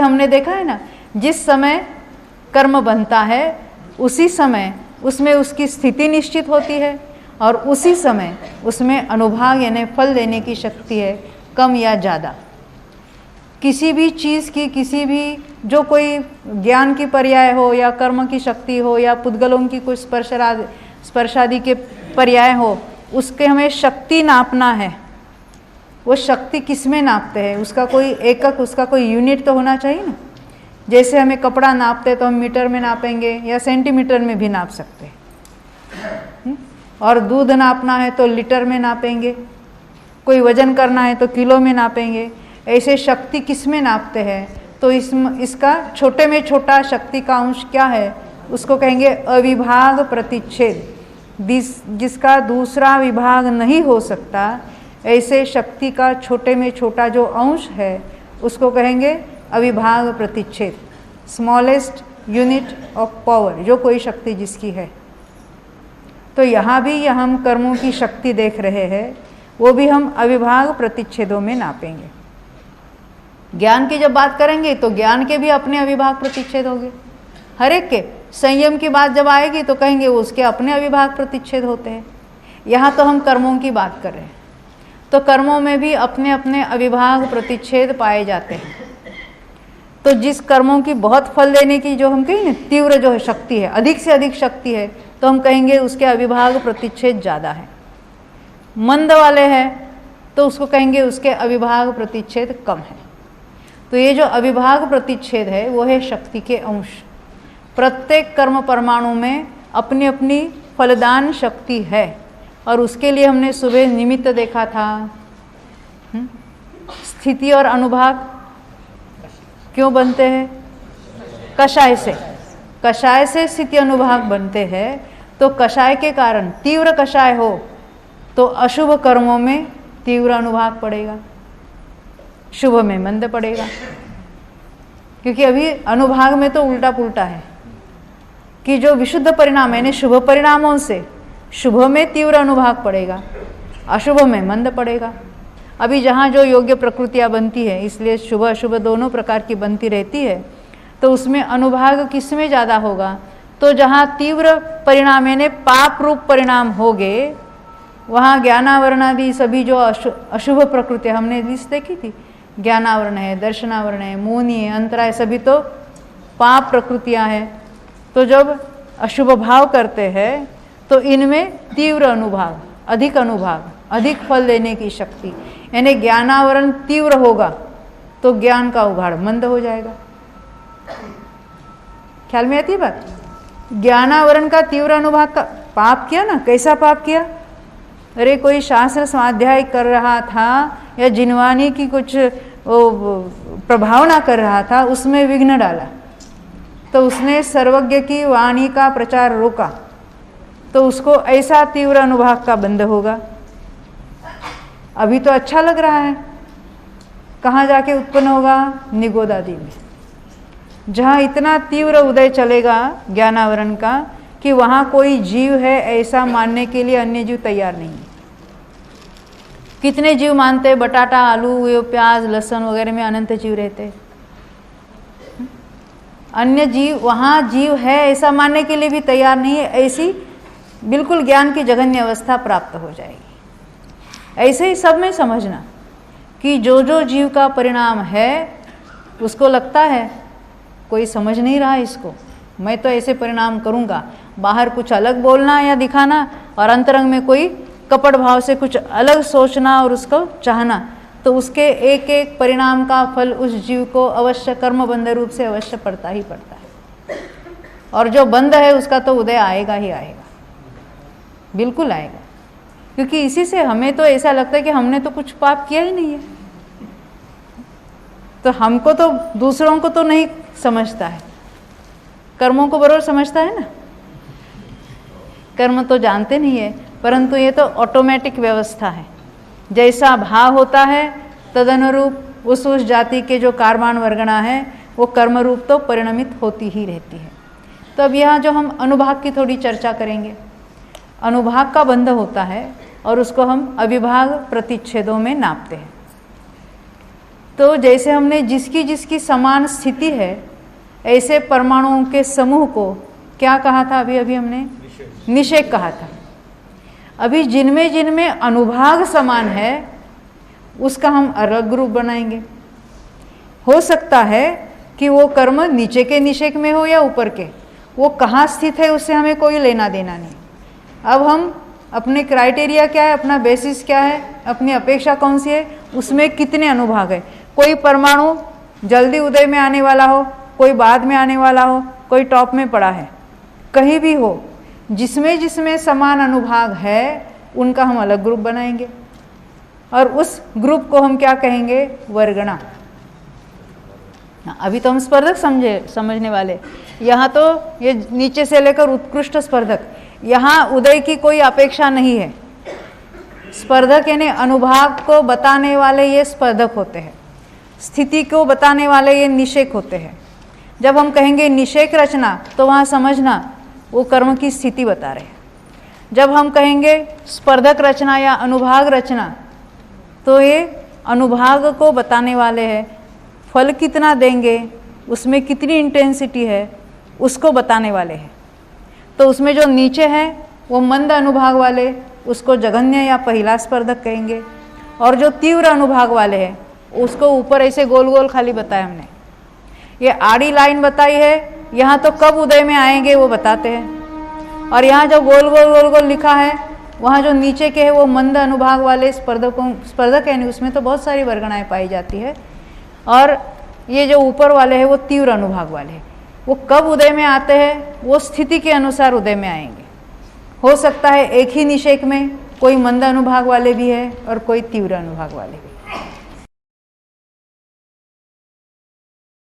हमने देखा है ना, जिस समय कर्म बनता है उसी समय उसमें उसकी स्थिति निश्चित होती है और उसी समय उसमें अनुभाग यानी फल देने की शक्ति है, कम या ज़्यादा। किसी भी चीज़ की, किसी भी जो कोई ज्ञान की पर्याय हो या कर्म की शक्ति हो या पुद्गलों की कोई स्पर्शादि के पर्याय हो, उसके हमें शक्ति नापना है। वो शक्ति किस में नापते हैं? उसका कोई एकक, उसका कोई यूनिट तो होना चाहिए ना। जैसे हमें कपड़ा नापते तो हम मीटर में नापेंगे या सेंटीमीटर में भी नाप सकते हैं, और दूध नापना है तो लीटर में नापेंगे, कोई वजन करना है तो किलो में नापेंगे। ऐसे शक्ति किस में नापते हैं? तो इसका छोटे में छोटा शक्ति का अंश क्या है? उसको कहेंगे अविभाग प्रतिच्छेद। जिसका दूसरा विभाग नहीं हो सकता, ऐसे शक्ति का छोटे में छोटा जो अंश है उसको कहेंगे अविभाग प्रतिच्छेद, स्मॉलेस्ट यूनिट ऑफ पावर, जो कोई शक्ति जिसकी है। तो यहाँ भी हम कर्मों की शक्ति देख रहे हैं, वो भी हम अविभाग प्रतिच्छेदों में नापेंगे। ज्ञान की जब बात करेंगे तो ज्ञान के भी अपने अविभाग प्रतिच्छेद होंगे, हर एक के। संयम की बात जब आएगी तो कहेंगे उसके अपने अविभाग प्रतिच्छेद होते हैं। यहाँ तो हम कर्मों की बात कर रहे हैं, तो कर्मों में भी अपने अपने अविभाग प्रतिच्छेद पाए जाते हैं। तो जिस कर्मों की बहुत फल देने की जो हम कहें ना तीव्र जो शक्ति है, अधिक से अधिक शक्ति है, तो हम कहेंगे उसके अविभाग प्रतिच्छेद ज़्यादा है। मंद वाले हैं तो उसको कहेंगे उसके अविभाग प्रतिच्छेद कम है। तो ये जो अविभाग प्रतिच्छेद है वो है शक्ति के अंश। प्रत्येक कर्म परमाणु में अपनी अपनी फलदान शक्ति है, और उसके लिए हमने सुबह निमित्त देखा था। स्थिति और अनुभाग क्यों बनते हैं? कषाय से। कषाय से स्थिति अनुभाग बनते हैं। तो कषाय के कारण तीव्र कषाय हो तो अशुभ कर्मों में तीव्र अनुभाग पड़ेगा, शुभ में मंद पड़ेगा। क्योंकि अभी अनुभाग में तो उल्टा पुल्टा है कि जो विशुद्ध परिणाम यानी शुभ परिणामों से शुभ में तीव्र अनुभाग पड़ेगा, अशुभ में मंद पड़ेगा। अभी जहाँ जो योग्य प्रकृतियाँ बनती है, इसलिए शुभ अशुभ दोनों प्रकार की बनती रहती है, तो उसमें अनुभाग किस में ज़्यादा होगा? तो जहाँ तीव्र परिणाम यानी पाप रूप परिणाम होंगे, वहाँ ज्ञानावरणादि सभी जो अशुभ प्रकृतियाँ हमने लिस्ट देखी थी, ज्ञानावरण है, दर्शनावरण है, मौनी है, अंतराय, सभी तो पाप प्रकृतियाँ हैं। तो जब अशुभ भाव करते हैं तो इनमें तीव्र अनुभाग, अधिक अनुभाग, अधिक फल देने की शक्ति, यानी ज्ञानावरण तीव्र होगा तो ज्ञान का उघाड़ मंद हो जाएगा। ख्याल में आती है बात? ज्ञानावरण का तीव्र अनुभाग का पाप किया ना, कैसा पाप किया? अरे कोई शास्त्र स्वाध्याय कर रहा था या जिनवानी की कुछ प्रभावना कर रहा था, उसमें विघ्न डाला, तो उसने सर्वज्ञ की वाणी का प्रचार रोका, तो उसको ऐसा तीव्र अनुभाग का बंध होगा। अभी तो अच्छा लग रहा है, कहाँ जाके उत्पन्न होगा? निगोदादि में, जहाँ इतना तीव्र उदय चलेगा ज्ञानावरण का कि वहाँ कोई जीव है ऐसा मानने के लिए अन्य जीव तैयार नहीं है। कितने जीव मानते हैं बटाटा, आलू, प्याज, लहसुन वगैरह में अनंत जीव रहते हैं। अन्य जीव, वहाँ जीव है ऐसा मानने के लिए भी तैयार नहीं है। ऐसी बिल्कुल ज्ञान की जघन्य अवस्था प्राप्त हो जाएगी। ऐसे ही सब में समझना कि जो जो जीव का परिणाम है उसको लगता है कोई समझ नहीं रहा इसको, मैं तो ऐसे परिणाम करूँगा, बाहर कुछ अलग बोलना या दिखाना और अंतरंग में कोई कपट भाव से कुछ अलग सोचना और उसको चाहना, तो उसके एक एक परिणाम का फल उस जीव को अवश्य कर्मबंध रूप से अवश्य पड़ता ही पड़ता है। और जो बंध है उसका तो उदय आएगा ही आएगा, बिल्कुल आएगा। क्योंकि इसी से हमें तो ऐसा लगता है कि हमने तो कुछ पाप किया ही नहीं है, तो हमको तो दूसरों को तो नहीं समझता है, कर्मों को बरोबर समझता है ना। कर्म तो जानते नहीं है, परंतु ये तो ऑटोमेटिक व्यवस्था है। जैसा भाव होता है तदनुरूप उस जाति के जो कार्मान वर्गणा है वो कर्म रूप तो परिणमित होती ही रहती है। तो अब यहाँ जो हम अनुभाग की थोड़ी चर्चा करेंगे। अनुभाग का बंध होता है और उसको हम अविभाग प्रतिच्छेदों में नापते हैं। तो जैसे हमने जिसकी जिसकी समान स्थिति है, ऐसे परमाणुओं के समूह को क्या कहा था? अभी अभी हमने निषेक कहा था। अभी जिनमें जिनमें अनुभाग समान है उसका हम अलग ग्रुप बनाएंगे। हो सकता है कि वो कर्म नीचे के निषेक में हो या ऊपर के, वो कहाँ स्थित है उससे हमें कोई लेना देना नहीं। अब हम अपने क्राइटेरिया क्या है, अपना बेसिस क्या है, अपनी अपेक्षा कौन सी है, उसमें कितने अनुभाग है। कोई परमाणु जल्दी उदय में आने वाला हो, कोई बाद में आने वाला हो, कोई टॉप में पड़ा है, कहीं भी हो, जिसमें जिसमें समान अनुभाग है उनका हम अलग ग्रुप बनाएंगे और उस ग्रुप को हम क्या कहेंगे? वर्गणा। अभी तो हम स्पर्धक समझने वाले। यहाँ तो ये नीचे से लेकर उत्कृष्ट स्पर्धक, यहाँ उदय की कोई अपेक्षा नहीं है। स्पर्धक यानी अनुभाग को बताने वाले ये स्पर्धक होते हैं, स्थिति को बताने वाले ये निषेक होते हैं। जब हम कहेंगे निषेक रचना तो वहाँ समझना वो कर्म की स्थिति बता रहे हैं। जब हम कहेंगे स्पर्धक रचना या अनुभाग रचना तो ये अनुभाग को बताने वाले हैं। फल कितना देंगे, उसमें कितनी इंटेंसिटी है, उसको बताने वाले हैं। तो उसमें जो नीचे हैं वो मंद अनुभाग वाले, उसको जघन्य या पहिला स्पर्धक कहेंगे, और जो तीव्र अनुभाग वाले हैं उसको ऊपर ऐसे गोल गोल खाली बताया हमने। ये आड़ी लाइन बताई है, यहाँ तो कब उदय में आएंगे वो बताते हैं, और यहाँ जो गोल गोल गोल गोल लिखा है वहाँ जो नीचे के है वो मंद अनुभाग वाले स्पर्धक यानी उसमें तो बहुत सारी वर्गणाएं पाई जाती है, और ये जो ऊपर वाले हैं वो तीव्र अनुभाग वाले हैं। वो कब उदय में आते हैं, वो स्थिति के अनुसार उदय में आएंगे। हो सकता है एक ही निषेक में कोई मंद अनुभाग वाले भी है और कोई तीव्र अनुभाग वाले।